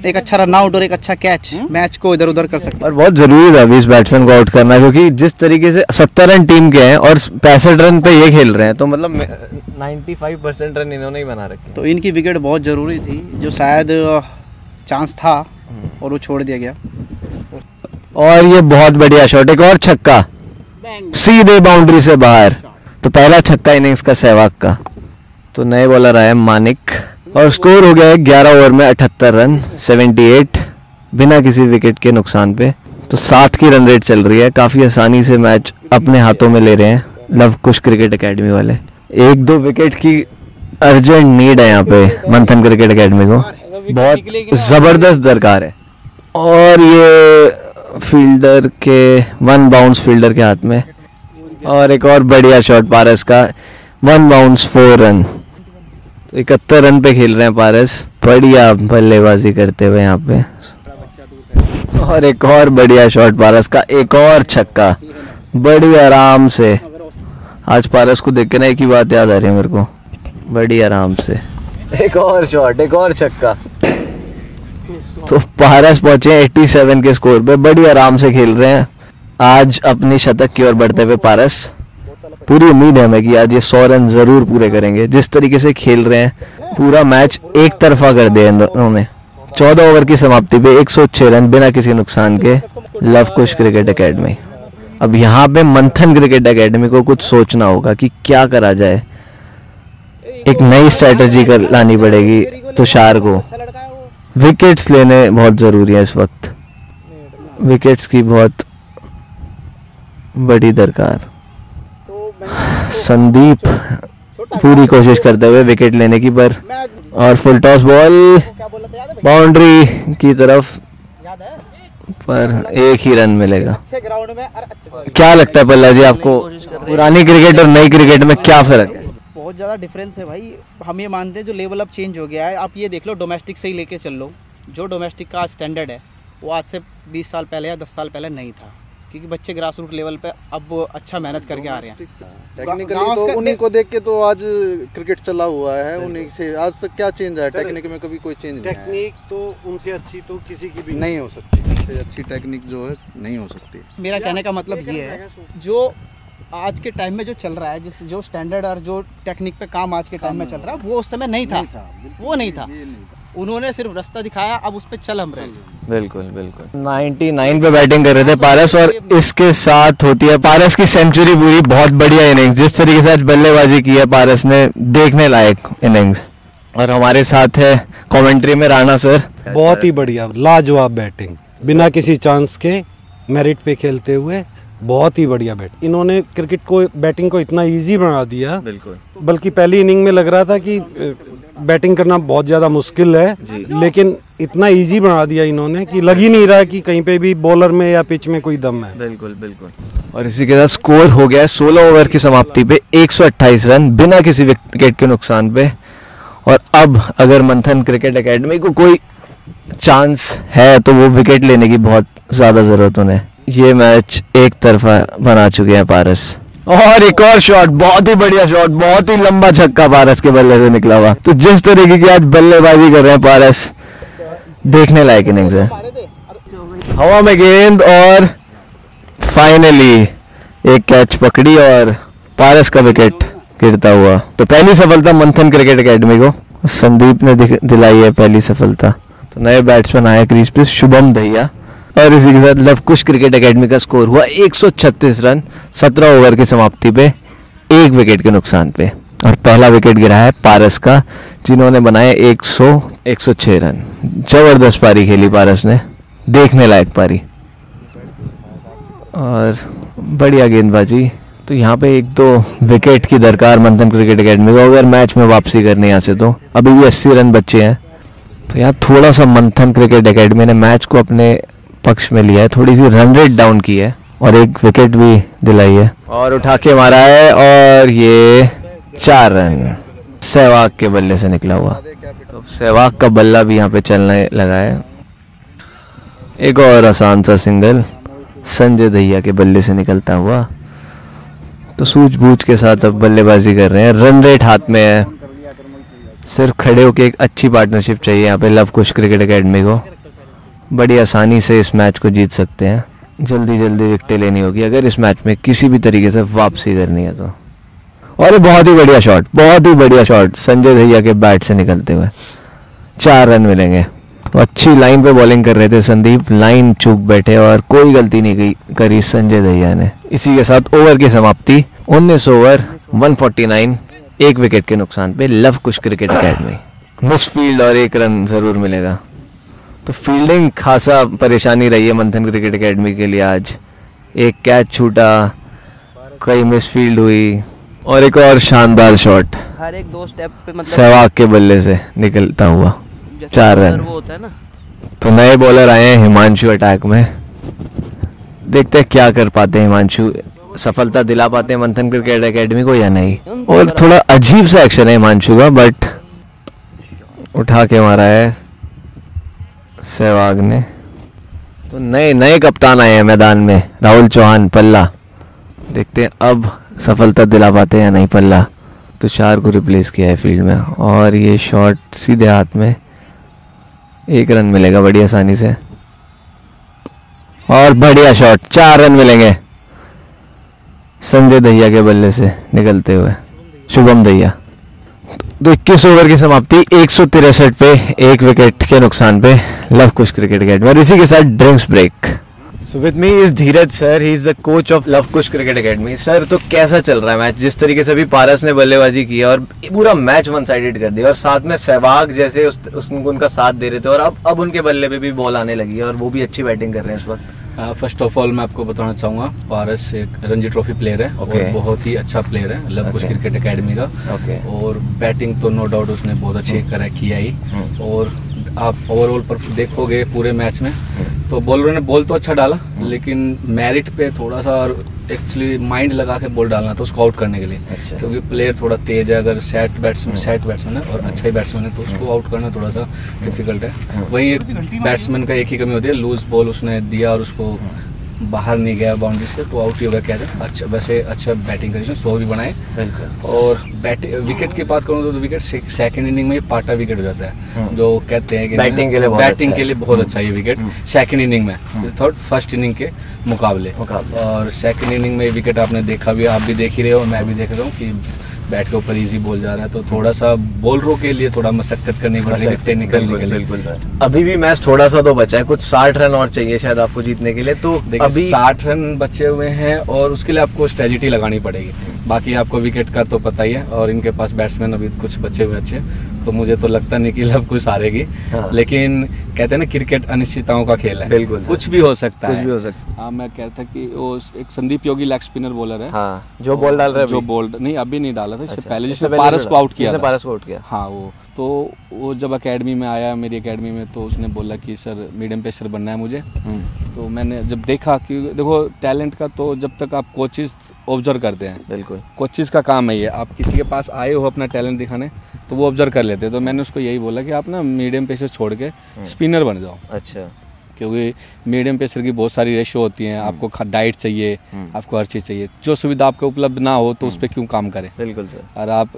एक अच्छा रन आउट और एक अच्छा कैच मैच को इधर उधर कर सकते हैं। और बहुत जरूरी था अभी इस बैट्समैन को आउट करना, क्योंकि जिस तरीके से 70 रन टीम के हैं और 65 रन पे ये खेल रहे हैं, तो मतलब 95% रन इन्होंने ही बना रखे। तो इनकी विकेट बहुत जरूरी थी, जो शायद चांस था और वो छोड़ दिया गया। और ये बहुत बढ़िया शॉट, एक और छक्का सीधे बाउंड्री से बाहर। तो पहला छक्का इनिंग्स का सहवाग का। तो नए बॉलर आए मानिक और स्कोर हो गया है 11 ओवर में 78 रन 78 बिना किसी विकेट के नुकसान पे। तो 7 की रन रेट चल रही है, काफ़ी आसानी से मैच अपने हाथों में ले रहे हैं लव कुश क्रिकेट एकेडमी वाले। 1-2 विकेट की अर्जेंट नीड है यहाँ पे मंथन क्रिकेट एकेडमी को, बहुत ज़बरदस्त दरकार है। और ये फील्डर के 1 बाउंस फील्डर के हाथ में। और एक और बढ़िया शॉट पारस का, 1 बाउंस 4 रन। तो 71 रन पे खेल रहे हैं पारस, बढ़िया बल्लेबाजी करते हुए यहाँ पे। और एक और बढ़िया शॉट पारस का, एक और छक्का बड़ी आराम से। आज पारस को देख के ना एक ही बात याद आ रही है मेरे को, बड़ी आराम से। एक और शॉट, एक और छक्का। तो पारस पहुंचे 87 के स्कोर पे, बड़ी आराम से खेल रहे हैं आज अपनी शतक की ओर बढ़ते हुए पारस। पूरी उम्मीद है हमें कि आज ये 100 रन जरूर पूरे करेंगे। जिस तरीके से खेल रहे हैं, पूरा मैच एक तरफा कर दिया इन्होंने। 14 ओवर की समाप्ति पे 106 रन बिना किसी नुकसान के लव कुश क्रिकेट एकेडमी। अब यहाँ पे मंथन क्रिकेट एकेडमी को कुछ सोचना होगा कि क्या करा जाए। एक नई स्ट्रेटजी लानी पड़ेगी तुषार को। विकेट्स लेने बहुत ज़रूरी है इस वक्त, विकेट्स की बहुत बड़ी दरकार। संदीप पूरी कोशिश करते हुए विकेट लेने की, पर और फुल टॉस बॉल बाउंड्री की तरफ, पर एक ही रन मिलेगा। क्या लगता है पल्ला जी आपको, पुरानी क्रिकेट और नई क्रिकेट में क्या फर्क है? बहुत ज़्यादा डिफरेंस है भाई। हम ये मानते हैं जो लेवल अब चेंज हो गया है। आप ये देख लो, डोमेस्टिक से ही लेके चल लो, जो डोमेस्टिक का स्टैंडर्ड है वो आज से 20 साल पहले या 10 साल पहले नहीं था, क्योंकि बच्चे ग्रास रूट लेवल पे अब अच्छा मेहनत करके आ रहे हैं। टेक्निकली तो उन्हीं को देख के तो आज क्रिकेट चला हुआ है, उन्हीं से आज तक क्या चेंज है? टेक्निक में कभी कोई चेंज नहीं है। टेक्निक तो उनसे अच्छी तो किसी की भी नहीं हो सकती, उनसे अच्छी टेक्निक जो है नहीं हो सकती। मेरा कहने का मतलब ये है, जो आज के टाइम में जो चल रहा है, जिस जो स्टैंडर्ड और जो टेक्निक पे काम आज के टाइम में चल रहा है, वो उस समय नहीं था, वो नहीं था। उन्होंने सिर्फ रास्ता दिखाया, अब उस पे चल हम रहे। बिल्कुल बिल्कुल। 99 पे बैटिंग कर रहे थे पारस, और इसके साथ होती है पारस की सेंचुरी पूरी। बहुत बढ़िया इनिंग्स, जिस तरीके से आज बल्लेबाजी की है पारस ने, देखने लायक इनिंग्स। और हमारे साथ है कमेंट्री में राणा सर। बहुत ही बढ़िया, लाजवाब बैटिंग, बिना किसी चांस के मेरिट पे खेलते हुए बहुत ही बढ़िया बैट। इन्होंने क्रिकेट को, बैटिंग को इतना इजी बना दिया, बिल्कुल। बल्कि पहली इनिंग में लग रहा था कि बैटिंग करना बहुत ज़्यादा मुश्किल है, लेकिन इतना इजी बना दिया इन्होंने कि लग ही नहीं रहा कि कहीं पे भी बॉलर में या पिच में कोई दम है। बिल्कुल बिल्कुल। और इसी के साथ स्कोर हो गया 16 ओवर की समाप्ति पे 128 रन बिना किसी विकेट के नुकसान पे। और अब अगर मंथन क्रिकेट एकेडमी को कोई चांस है तो वो विकेट लेने की बहुत ज़्यादा ज़रूरत उन्हें। ये मैच एक तरफा बना चुके हैं पारस। और एक और शॉट, बहुत ही बढ़िया शॉट, बहुत ही लंबा छक्का पारस के बल्ले से निकला हुआ। तो जिस तरीके की आज बल्लेबाजी कर रहे हैं पारस, देखने लायक इनिंग्स है। हवा में गेंद और फाइनली एक कैच पकड़ी और पारस का विकेट गिरता हुआ। तो पहली सफलता मंथन क्रिकेट एकेडमी को संदीप ने दिलाई है, पहली सफलता। तो नए बैट्समैन आए क्रीज पे, शुभम दहिया। और इसी के साथ लव कुश क्रिकेट एकेडमी का स्कोर हुआ 136 रन 17 ओवर की समाप्ति पे, एक विकेट के नुकसान पे। और पहला विकेट गिरा है पारस का, जिन्होंने बनाए 106 रन। जबरदस्त पारी खेली पारस ने, देखने लायक पारी और बढ़िया गेंदबाजी। तो यहाँ पे 1-2 विकेट की दरकार मंथन क्रिकेट एकेडमी को, अगर मैच में वापसी करनी यहाँ से। तो अभी भी 80 रन बचे हैं। तो यहाँ थोड़ा सा मंथन क्रिकेट एकेडमी ने मैच को अपने पक्ष में लिया है, थोड़ी सी रन रेट डाउन की है और एक विकेट भी दिलाई है और उठा के मारा है। और ये 4 रन सहवाग के बल्ले से निकला हुआ। तो सहवाग का बल्ला भी यहाँ पे चलने लगा है। एक और आसान सा सिंगल संजय दहिया के बल्ले से निकलता हुआ। तो सूझबूझ के साथ अब बल्लेबाजी कर रहे हैं, रन रेट हाथ में है। सिर्फ खड़े होकर एक अच्छी पार्टनरशिप चाहिए यहाँ पे लव कुश क्रिकेट एकेडमी को। बड़ी आसानी से इस मैच को जीत सकते हैं। जल्दी जल्दी विकेटें लेनी होगी अगर इस मैच में किसी भी तरीके से वापसी करनी है तो। और बहुत ही बढ़िया शॉट, बहुत ही बढ़िया शॉट संजय दहिया के बैट से निकलते हुए 4 रन मिलेंगे। तो अच्छी लाइन पे बॉलिंग कर रहे थे संदीप, लाइन चूक बैठे और कोई गलती नहीं करी संजय दहिया ने। इसी के साथ ओवर की समाप्ति 19 ओवर 149, एक विकेट के नुकसान पे love Kush cricket academy. Miss field और 1 रन जरूर मिलेगा। तो फील्डिंग खासा परेशानी रही है मंथन क्रिकेट एकेडमी के लिए आज। एक कैच छूटा, कई मिस फील्ड हुई और एक और शानदार शॉट हर एक 2 स्टेप पे, मतलब सहवाग के बल्ले से निकलता हुआ 4 रन। वो होता है ना। तो नए बॉलर आए हैं हिमांशु अटैक में, देखते हैं क्या कर पाते हैं हिमांशु, सफलता दिला पाते हैं मंथन क्रिकेट एकेडमी को या नहीं। और थोड़ा अजीब सा एक्शन है हिमांशु का, बट उठा के मारा है सहवाग ने। तो नए कप्तान आए हैं मैदान में, राहुल चौहान पल्ला। देखते हैं अब सफलता दिला पाते हैं या नहीं पल्ला। तुषार को रिप्लेस किया है फील्ड में और ये शॉट सीधे हाथ में, 1 रन मिलेगा बड़ी आसानी से। और बढ़िया शॉट, 4 रन मिलेंगे संजय दहिया के बल्ले से निकलते हुए, शुभम दहिया। तो 21 ओवर की समाप्ति 163 पे, एक विकेट के नुकसान पे लव कुश क्रिकेट एकेडमी। और इसी के साथ drinks break. So with me is Dheeraj sir, he is the coach of Luv Kush cricket academy. Sir तो कैसा चल रहा है मैच? जिस तरीके से अभी पारस ने बल्लेबाजी की और पूरा मैच वन साइडेड कर दिया और साथ में सहवाग जैसे उनका साथ दे रहे थे और अब उनके बल्ले पे भी बॉल आने लगी है और वो भी अच्छी बैटिंग कर रहे हैं इस वक्त। फर्स्ट ऑफ ऑल मैं आपको बताना चाहूँगा, पारस एक रणजी ट्रॉफी प्लेयर है और बहुत ही अच्छा प्लेयर है लव कुश क्रिकेट एकेडमी का। और बैटिंग तो नो डाउट उसने बहुत अच्छी किया ही। और आप ओवरऑल पर देखोगे पूरे मैच में तो बॉलरों ने बॉल तो अच्छा डाला, लेकिन मेरिट पे थोड़ा सा एक्चुअली माइंड लगा के बॉल डालना था उसको आउट करने के लिए। क्योंकि प्लेयर थोड़ा तेज है, अगर सेट बैट्समैन है और अच्छा ही बैट्समैन है तो उसको आउट करना थोड़ा सा डिफिकल्ट है। वहीं एक बैट्समैन का एक ही कमी होती है, लूज बॉल उसने दिया और उसको बाहर नहीं गया बाउंड्री से तो आउट ही होगा। क्या है अच्छा, वैसे अच्छा बैटिंग करी, 100 भी बनाए। और विकेट की बात करूँ तो विकेट सेकंड इनिंग में पाटा विकेट हो जाता है, जो कहते हैं कि बैटिंग के लिए बहुत अच्छा है विकेट सेकंड इनिंग में, फर्स्ट इनिंग के मुकाबले। और सेकंड इनिंग में विकेट आपने देखा भी, आप भी देख ही रहे हो, मैं भी देख रहा हूँ कि बैट के ऊपर इजी बॉल जा रहा है, तो थोड़ा सा बॉलरों के लिए थोड़ा मशक्कत करनी पड़ रही है विकेट निकलने के लिए। बिल्कुल। अभी भी मैच थोड़ा सा तो बचा है, कुछ 60 रन और चाहिए शायद आपको जीतने के लिए। तो अभी 60 रन बचे हुए हैं और उसके लिए आपको स्ट्रेटजी लगानी पड़ेगी। बाकी आपको विकेट का तो पता ही है और इनके पास बैट्समैन अभी कुछ बचे हुए अच्छे, तो मुझे तो लगता नहीं कि लव कुश हारेगी। लेकिन कहते हैं ना क्रिकेट अनिश्चितताओं का खेल है, बिल्कुल कुछ भी हो सकता है। हाँ, मैं कहता कि वो एक संदीप योगी लेग स्पिनर बॉलर है, जो बॉल डाल रहा है, जो बॉल नहीं अभी नहीं डाला था, इससे पहले जिसने पारस को आउट किया। हाँ, वो जब एकेडमी में आया मेरी एकेडमी में तो उसने बोला कि सर मीडियम पेसर बनना है मुझे। तो मैंने जब देखा कि देखो टैलेंट का तो जब तक आप कोचेस ऑब्जर्व करते हैं, बिल्कुल कोचेस का काम है ये, आप किसी के पास आए हो अपना टैलेंट दिखाने तो वो ऑब्जर्व कर लेते हैं। तो मैंने उसको यही बोला कि आप ना मीडियम पेसर छोड़ के स्पिनर बन जाओ। अच्छा, क्योंकि मीडियम पेसर की बहुत सारी रेशो होती हैं, आपको डाइट चाहिए, आपको हर चीज़ चाहिए, जो सुविधा आपको उपलब्ध ना हो तो उस पर क्यों काम करें। बिल्कुल सर। और आप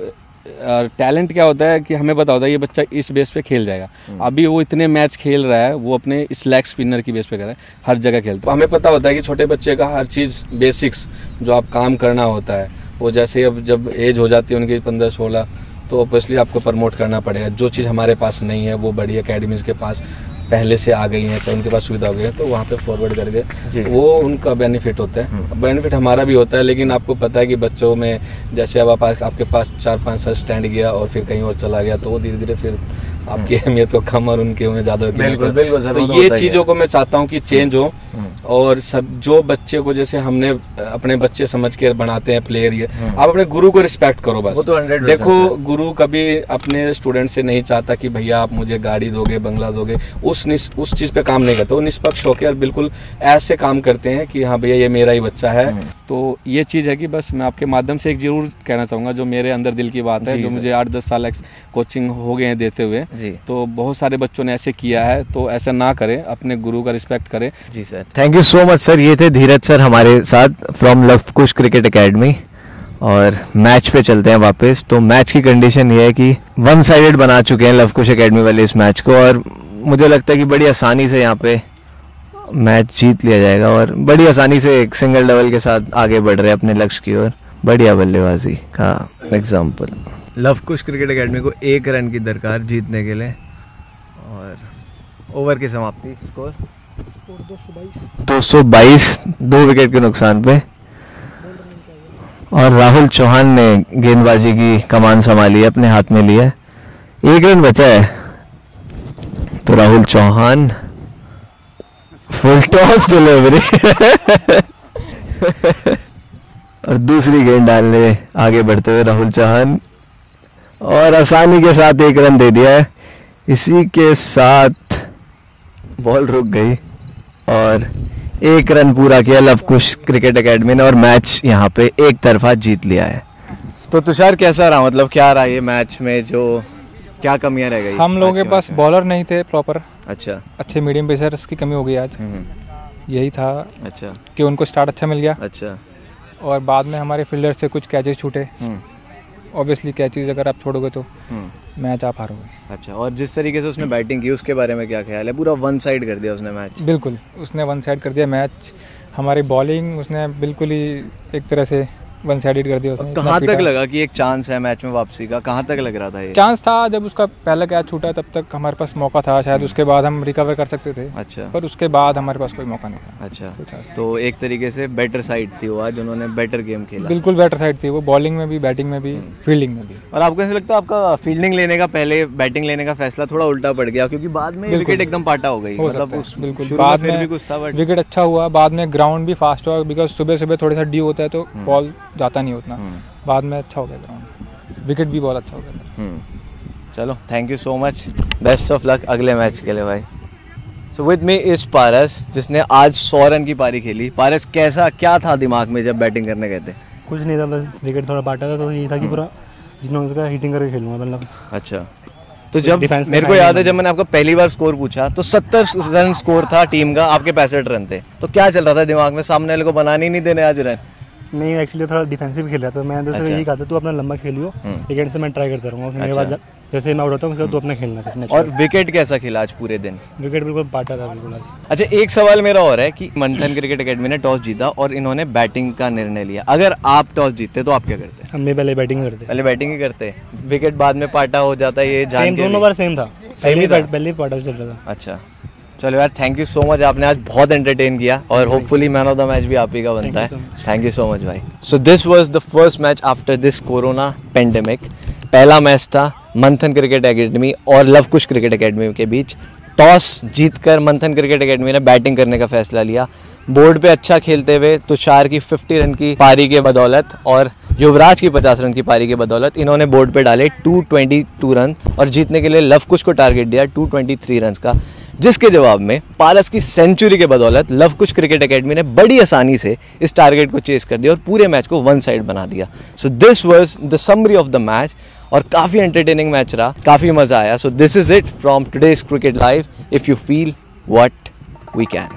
टैलेंट क्या होता है कि हमें पता होता है ये बच्चा इस बेस पे खेल जाएगा। अभी वो इतने मैच खेल रहा है, वो अपने इस लेग स्पिनर की बेस पे कर रहा है, हर जगह खेलता है। हमें पता होता है कि छोटे बच्चे का हर चीज़ बेसिक्स जो आप काम करना होता है वो जैसे अब जब एज हो जाती है उनकी 15-16 तो ऑब्वियसली आपको प्रमोट करना पड़ेगा। जो चीज़ हमारे पास नहीं है वो बड़ी अकेडमीज के पास पहले से आ गई हैं, चाहे उनके पास सुविधा हो गई है तो वहाँ पे फॉरवर्ड करके वो उनका बेनिफिट होता है, बेनिफिट हमारा भी होता है। लेकिन आपको पता है कि बच्चों में जैसे अब आपके पास 4-5 साल स्टैंड गया और फिर कहीं और चला गया तो वो धीरे धीरे फिर आपकी अहमियत को कम और उनके में ज़्यादा। बिल्कुल। तो ये चीज़ों को मैं चाहता हूँ कि चेंज हो और सब जो बच्चे को जैसे हमने अपने बच्चे समझ के बनाते हैं प्लेयर, ये आप अपने गुरु को रिस्पेक्ट करो बस। तो देखो गुरु कभी अपने स्टूडेंट से नहीं चाहता कि भैया आप मुझे गाड़ी दोगे, बंगला दोगे, उस चीज़ पे काम नहीं करते। वो निष्पक्ष होकर और बिल्कुल ऐसे काम करते हैं कि हाँ भैया ये मेरा ही बच्चा है। तो ये चीज़ है कि बस मैं आपके माध्यम से एक जरूर कहना चाहूँगा जो मेरे अंदर दिल की बात है, जो मुझे 8-10 साल कोचिंग हो गए हैं देते हुए, तो बहुत सारे बच्चों ने ऐसे किया है, तो ऐसा ना करें, अपने गुरु का रिस्पेक्ट करें। जी sir, thank you so much sir. ये थे धीरज सर हमारे साथ from Luv Kush cricket academy. और मैच पे चलते हैं वापस। तो मैच की कंडीशन ये है कि 1 साइडेड बना चुके हैं लव कुश एकेडमी वाले इस मैच को, और मुझे लगता है कि बड़ी आसानी से यहाँ पे मैच जीत लिया जाएगा और बड़ी आसानी से एक सिंगल डबल के साथ आगे बढ़ रहे हैं अपने लक्ष्य की ओर। बढ़िया बल्लेबाजी का example. Love Kush cricket academy को 1 रन की दरकार जीतने के लिए। और ओवर की समाप्ति स्कोर 222, 2 विकेट के नुकसान पे। और राहुल चौहान ने गेंदबाजी की कमान संभाली है, अपने हाथ में लिया। 1 रन बचा है तो Rahul Chauhan full toss delivery और दूसरी गेंद डालने आगे बढ़ते हुए राहुल चौहान, और आसानी के साथ 1 रन दे दिया है। इसी के साथ बॉल रुक गई और 1 रन पूरा किया लव कुश क्रिकेट एकेडमी ने और मैच यहाँ पे एक तरफा जीत लिया है। तो तुषार कैसा रहा, मतलब क्या रहा ये मैच में, जो क्या कमियां रह गई? हम लोगों के पास बॉलर नहीं थे प्रॉपर। अच्छा, अच्छे मीडियम पेसर्स की कमी हो गई आज। यही था। अच्छा, कि उनको स्टार्ट अच्छा मिल गया। अच्छा, और बाद में हमारे फील्डर से कुछ कैचेस छूटे। ऑब्वियसली कैचेस अगर आप छोड़ोगे तो मैच आप हारोगे। अच्छा, और जिस तरीके से उसने बैटिंग की उसके बारे में क्या ख्याल है? पूरा 1 साइड कर दिया उसने मैच। बिल्कुल, उसने 1 साइड कर दिया मैच। हमारी बॉलिंग उसने बिल्कुल ही एक तरह से वन साइडेड कर दिया उसने। कहाँ तक लगा कि एक चांस है मैच में वापसी का, कहाँ तक लग रहा था ये? चांस था जब उसका पहला कैच छूटा तब तक हमारे पास मौका था, शायद उसके बाद हम रिकवर कर सकते थे। अच्छा। पर उसके बाद हमारे पास कोई मौका नहीं था। अच्छा, तो एक तरीके से बेटर साइड थी वो आज, उन्होंने बेटर गेम खेला। बिल्कुल बेटर साइड थी वो, बॉलिंग में भी, बैटिंग में भी, फील्डिंग में भी। और आपको ऐसा लगता है आपका फील्डिंग लेने का पहले बैटिंग लेने का फैसला थोड़ा उल्टा पड़ गया, क्योंकि बाद में विकेट एकदम पाटा हो गई? मतलब बिल्कुल बाद में विकेट अच्छा हुआ, बाद में ग्राउंड भी फास्ट हुआ, बिकॉज सुबह सुबह थोड़ा सा ड्यू होता है तो बॉल जाता नहीं उतना। बाद में अच्छा हो गया ग्राउंड, विकेट भी बहुत अच्छा हो गया। चलो, thank you so much, best of luck अगले मैच के लिए भाई। सो विद मी इज पारस, जिसने आज 100 रन की पारी खेली। पारस, कैसा क्या था दिमाग में जब बैटिंग करने गए थे? कुछ नहीं था, बस विकेट थोड़ा पाटा था तो यही था कि पूरा जितना उसका हिटिंग करके खेलूंगा मतलब। अच्छा, तो जब मेरे को याद है जब मैंने आपको पहली बार स्कोर पूछा तो 70 रन स्कोर था टीम का, आपके 65 रन थे, तो क्या चल रहा था दिमाग में? सामने वाले को बनाने ही नहीं देने आज रन? नहीं, एक्चुअली थोड़ा डिफेंसिव खेल रहा था मैं, तो यही कहा था तू अपना लंबा खेलियो, विकेट से मैं ट्राई करता रहूँगा, उसके बाद जैसे मैं आउट होता हूँ उसके बाद तू अपना खेलना। और विकेट कैसा खेला आज पूरे दिन? विकेट बिल्कुल पाटा था बिल्कुल आज। अच्छा, एक सवाल मेरा और है कि मंथन क्रिकेट एकेडमी ने टॉस जीता और इन्होंने बैटिंग का निर्णय लिया, अगर आप टॉस जीतते तो आप क्या करते? हम पहले बैटिंग करते। पहले बैटिंग ही करते, विकेट बाद में पाटा हो जाता है, ये जान के? दोनों बार सेम था, सेम ही था, पहले पाटा चल रहा था। अच्छा, चलो यार, थैंक यू सो मच, आपने आज बहुत एंटरटेन किया और hopefully man of the match भी आप ही का बनता है। थैंक यू सो मच भाई। सो this was the first match after this corona pandemic. पहला मैच था मंथन क्रिकेट एकेडमी और लवकुश क्रिकेट एकेडमी के बीच। टॉस जीतकर मंथन क्रिकेट एकेडमी ने बैटिंग करने का फैसला लिया। बोर्ड पे अच्छा खेलते हुए तुषार की 50 रन की पारी के बदौलत और युवराज की 50 रन की पारी के बदौलत इन्होंने बोर्ड पे डाले 222 रन और जीतने के लिए लवकुश को टारगेट दिया 223 रन का, जिसके जवाब में पारस की सेंचुरी के बदौलत लवकुश क्रिकेट एकेडमी ने बड़ी आसानी से इस टारगेट को चेस कर दिया और पूरे मैच को वन साइड बना दिया। So this was the summary of the match और काफ़ी एंटरटेनिंग मैच रहा, काफ़ी मज़ा आया। So this is it from today's cricket live. If you feel what we can.